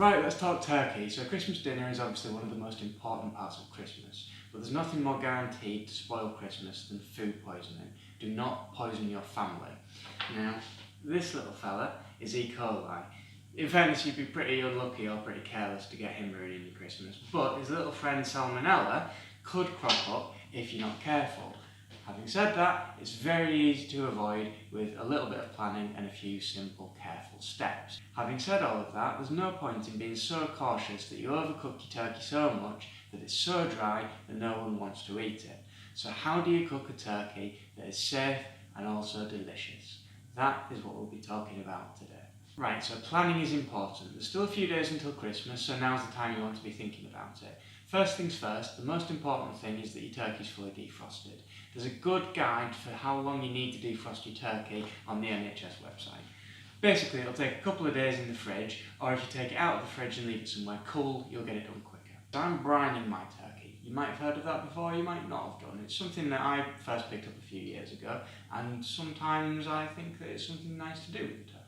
Right, let's talk turkey. So Christmas dinner is obviously one of the most important parts of Christmas, but there's nothing more guaranteed to spoil Christmas than food poisoning. Do not poison your family. Now, this little fella is E. coli. In fairness, you'd be pretty unlucky or pretty careless to get him ruining your Christmas, but his little friend Salmonella could crop up if you're not careful. Having said that, it's very easy to avoid with a little bit of planning and a few simple, careful steps. Having said all of that, there's no point in being so cautious that you overcook your turkey so much that it's so dry that no one wants to eat it. So how do you cook a turkey that is safe and also delicious? That is what we'll be talking about today. Right, so planning is important. There's still a few days until Christmas, so now's the time you want to be thinking about it. First things first, the most important thing is that your turkey's fully defrosted. There's a good guide for how long you need to defrost your turkey on the NHS website. Basically, it'll take a couple of days in the fridge, or if you take it out of the fridge and leave it somewhere cool, you'll get it done quicker. So I'm brining my turkey. You might have heard of that before, you might not have done. It's something that I first picked up a few years ago, and sometimes I think that it's something nice to do with the turkey.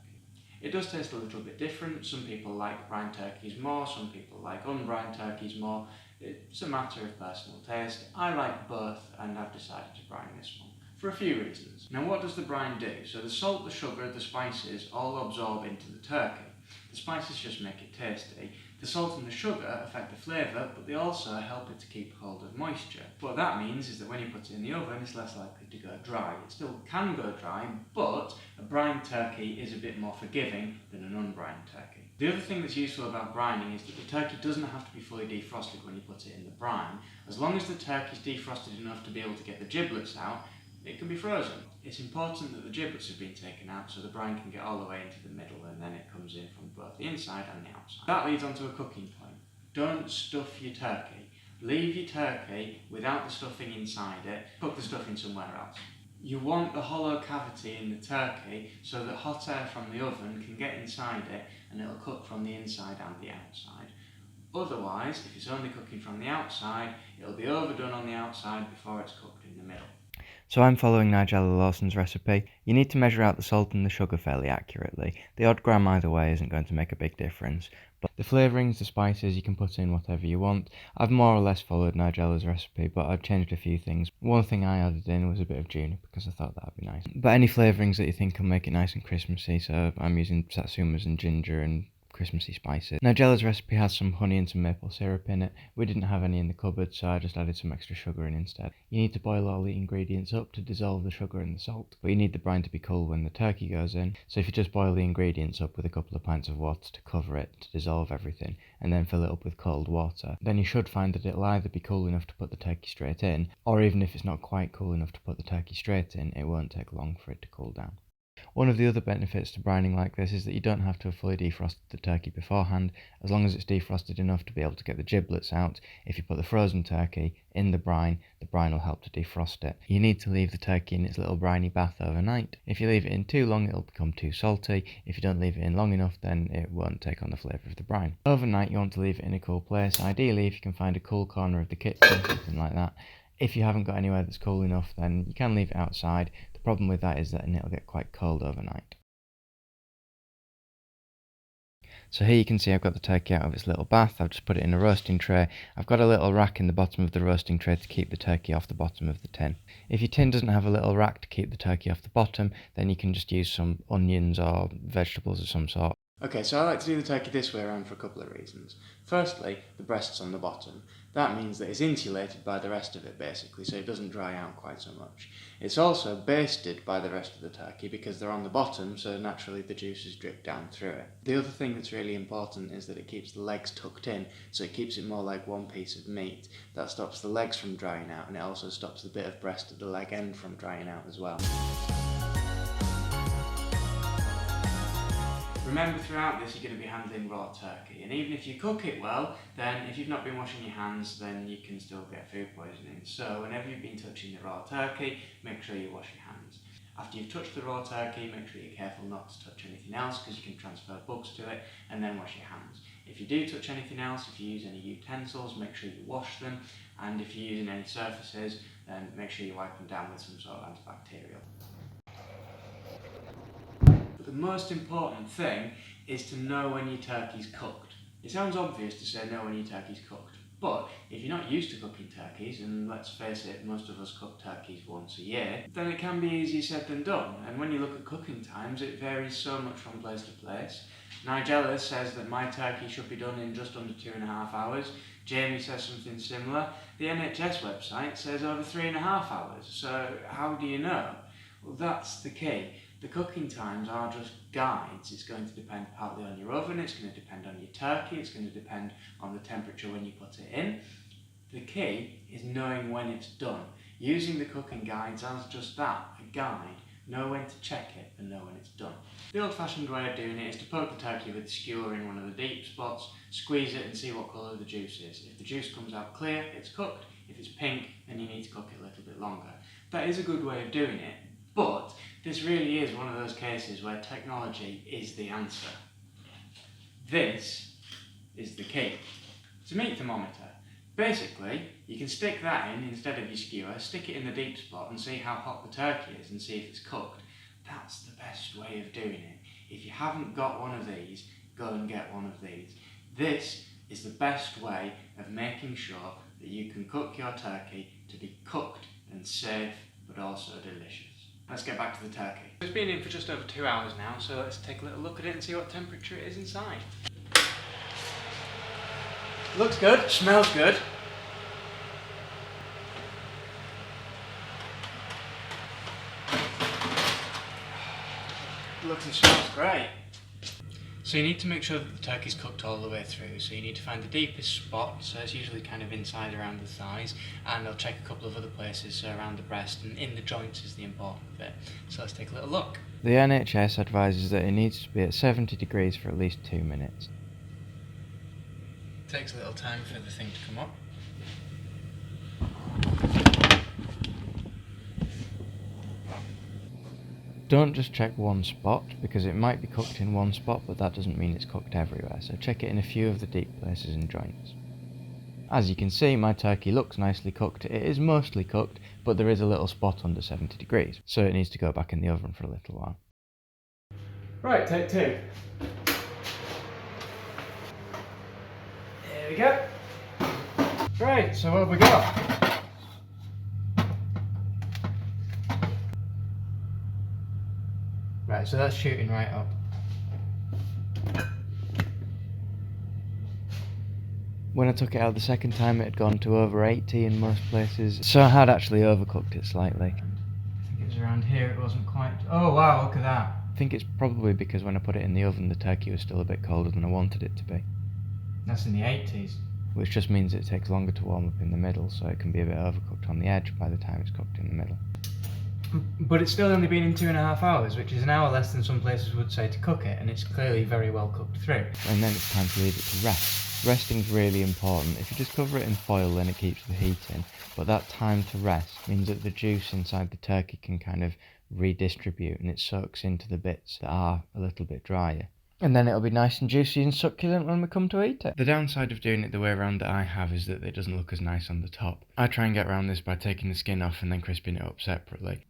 It does taste a little bit different. Some people like brine turkeys more, some people like unbrined turkeys more. It's a matter of personal taste. I like both, and I've decided to brine this one for a few reasons. Now, what does the brine do? So the salt, the sugar, the spices all absorb into the turkey. The spices just make it tasty. The salt and the sugar affect the flavour, but they also help it to keep hold of moisture. What that means is that when you put it in the oven, it's less likely to go dry. It still can go dry, but a brined turkey is a bit more forgiving than an unbrined turkey. The other thing that's useful about brining is that the turkey doesn't have to be fully defrosted when you put it in the brine. As long as the turkey's defrosted enough to be able to get the giblets out, it can be frozen. It's important that the giblets have been taken out so the brine can get all the way into the middle, and then it comes in from both the inside and the outside. That leads on to a cooking point. Don't stuff your turkey. Leave your turkey without the stuffing inside it. Cook the stuffing somewhere else. You want the hollow cavity in the turkey so that hot air from the oven can get inside it and it'll cook from the inside and the outside. Otherwise, if it's only cooking from the outside, it'll be overdone on the outside before it's cooked in the middle. So I'm following Nigella Lawson's recipe. You need to measure out the salt and the sugar fairly accurately. The odd gram either way isn't going to make a big difference. But the flavourings, the spices, you can put in whatever you want. I've more or less followed Nigella's recipe, but I've changed a few things. One thing I added in was a bit of juniper because I thought that would be nice. But any flavourings that you think will make it nice and Christmassy, so I'm using satsumas and ginger and Christmassy spices. Nigella's recipe has some honey and some maple syrup in it. We didn't have any in the cupboard, so I just added some extra sugar in instead. You need to boil all the ingredients up to dissolve the sugar and the salt, but you need the brine to be cool when the turkey goes in, so if you just boil the ingredients up with a couple of pints of water to cover it, to dissolve everything, and then fill it up with cold water, then you should find that it'll either be cool enough to put the turkey straight in, or even if it's not quite cool enough to put the turkey straight in, it won't take long for it to cool down. One of the other benefits to brining like this is that you don't have to have fully defrosted the turkey beforehand, as long as it's defrosted enough to be able to get the giblets out. If you put the frozen turkey in the brine will help to defrost it. You need to leave the turkey in its little briny bath overnight. If you leave it in too long, it'll become too salty. If you don't leave it in long enough, then it won't take on the flavour of the brine. Overnight, you want to leave it in a cool place. Ideally, if you can find a cool corner of the kitchen, something like that. If you haven't got anywhere that's cool enough, then you can leave it outside. The problem with that is that it'll get quite cold overnight. So here you can see I've got the turkey out of its little bath. I've just put it in a roasting tray. I've got a little rack in the bottom of the roasting tray to keep the turkey off the bottom of the tin. If your tin doesn't have a little rack to keep the turkey off the bottom, then you can just use some onions or vegetables of some sort. Okay, so I like to do the turkey this way around for a couple of reasons. Firstly, the breast's on the bottom. That means that it's insulated by the rest of it basically, so it doesn't dry out quite so much. It's also basted by the rest of the turkey because they're on the bottom, so naturally the juices drip down through it. The other thing that's really important is that it keeps the legs tucked in, so it keeps it more like one piece of meat. That stops the legs from drying out, and it also stops the bit of breast at the leg end from drying out as well. Remember, throughout this you're going to be handling raw turkey, and even if you cook it well, then if you've not been washing your hands, then you can still get food poisoning. So whenever you've been touching the raw turkey, make sure you wash your hands. After you've touched the raw turkey, make sure you're careful not to touch anything else because you can transfer bugs to it, and then wash your hands. If you do touch anything else, if you use any utensils, make sure you wash them, and if you're using any surfaces, then make sure you wipe them down with some sort of antibacterial. But the most important thing is to know when your turkey's cooked. It sounds obvious to say no when your turkey's cooked, but if you're not used to cooking turkeys, and let's face it, most of us cook turkeys once a year, then it can be easier said than done. And when you look at cooking times, it varies so much from place to place. Nigella says that my turkey should be done in just under 2.5 hours. Jamie says something similar. The NHS website says over 3.5 hours. So how do you know? Well, that's the key. The cooking times are just guides. It's going to depend partly on your oven, it's going to depend on your turkey, it's going to depend on the temperature when you put it in. The key is knowing when it's done. Using the cooking guides as just that, a guide. Know when to check it and know when it's done. The old-fashioned way of doing it is to poke the turkey with a skewer in one of the deep spots, squeeze it and see what colour the juice is. If the juice comes out clear, it's cooked. If it's pink, then you need to cook it a little bit longer. That is a good way of doing it, but this really is one of those cases where technology is the answer. This is the key. It's a meat thermometer. Basically, you can stick that in instead of your skewer, stick it in the deep spot and see how hot the turkey is and see if it's cooked. That's the best way of doing it. If you haven't got one of these, go and get one of these. This is the best way of making sure that you can cook your turkey to be cooked and safe, but also delicious. Let's get back to the turkey. It's been in for just over 2 hours now, so let's take a little look at it and see what temperature it is inside. Looks good, smells good. Looks and smells great. So you need to make sure that the turkey's cooked all the way through. So you need to find the deepest spot, so it's usually kind of inside around the thighs, and I'll check a couple of other places, so around the breast and in the joints is the important bit. So let's take a little look. The NHS advises that it needs to be at 70 degrees for at least 2 minutes. Takes a little time for the thing to come up. Don't just check one spot, because it might be cooked in one spot, but that doesn't mean it's cooked everywhere, so check it in a few of the deep places and joints. As you can see, my turkey looks nicely cooked. It is mostly cooked, but there is a little spot under 70 degrees, so it needs to go back in the oven for a little while. Right, take two. There we go. Right, so what have we got? Right, so that's shooting right up. When I took it out the second time, it had gone to over 80 in most places, so I had actually overcooked it slightly. I think it was around here, it wasn't quite... Oh wow, look at that. I think it's probably because when I put it in the oven, the turkey was still a bit colder than I wanted it to be. That's in the 80s. Which just means it takes longer to warm up in the middle, so it can be a bit overcooked on the edge by the time it's cooked in the middle. But it's still only been in 2.5 hours, which is an hour less than some places would say to cook it, and it's clearly very well cooked through. And then it's time to leave it to rest. Resting's really important. If you just cover it in foil, then it keeps the heat in, but that time to rest means that the juice inside the turkey can kind of redistribute and it soaks into the bits that are a little bit drier. And then it'll be nice and juicy and succulent when we come to eat it. The downside of doing it the way around that I have is that it doesn't look as nice on the top. I try and get around this by taking the skin off and then crisping it up separately.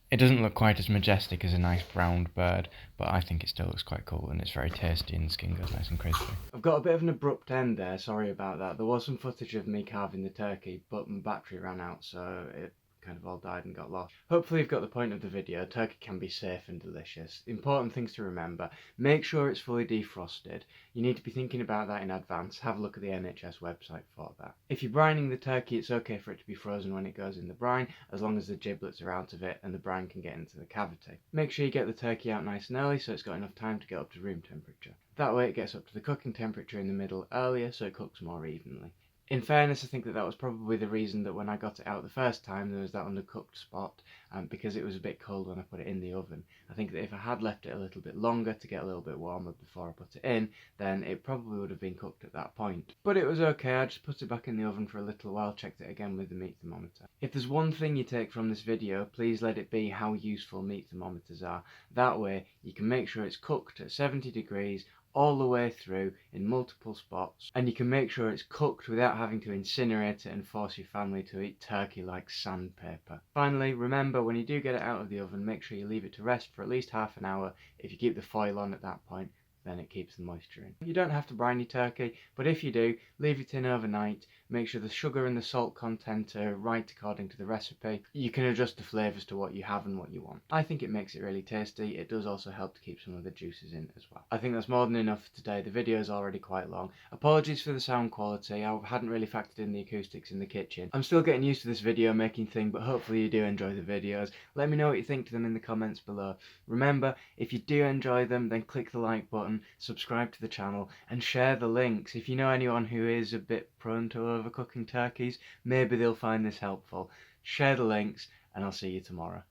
It doesn't look quite as majestic as a nice browned bird, but I think it still looks quite cool and it's very tasty and the skin goes nice and crispy. I've got a bit of an abrupt end there, sorry about that. There was some footage of me carving the turkey, but my battery ran out, so it kind of all died and got lost. Hopefully you've got the point of the video. Turkey can be safe and delicious. Important things to remember: make sure it's fully defrosted. You need to be thinking about that in advance. Have a look at the NHS website for that. If you're brining the turkey, it's okay for it to be frozen when it goes in the brine, as long as the giblets are out of it and the brine can get into the cavity. Make sure you get the turkey out nice and early so it's got enough time to get up to room temperature. That way it gets up to the cooking temperature in the middle earlier, so it cooks more evenly. In fairness, I think that was probably the reason that when I got it out the first time there was that undercooked spot, because it was a bit cold when I put it in the oven. I think that if I had left it a little bit longer to get a little bit warmer before I put it in, then it probably would have been cooked at that point. But it was okay, I just put it back in the oven for a little while, checked it again with the meat thermometer. If there's one thing you take from this video, please let it be how useful meat thermometers are. That way you can make sure it's cooked at 70 degrees all the way through in multiple spots, and you can make sure it's cooked without having to incinerate it and force your family to eat turkey like sandpaper. Finally, remember, when you do get it out of the oven, make sure you leave it to rest for at least half an hour. If you keep the foil on at that point, then it keeps the moisture in. You don't have to brine your turkey, but if you do, leave it in overnight. Make sure the sugar and the salt content are right according to the recipe. You can adjust the flavours to what you have and what you want. I think it makes it really tasty. It does also help to keep some of the juices in as well. I think that's more than enough for today. The video is already quite long. Apologies for the sound quality. I hadn't really factored in the acoustics in the kitchen. I'm still getting used to this video making thing, but hopefully you do enjoy the videos. Let me know what you think to them in the comments below. Remember, if you do enjoy them, then click the like button, subscribe to the channel, and share the links. If you know anyone who is a bit prone to overcooking turkeys, maybe they'll find this helpful. Share the links, and I'll see you tomorrow.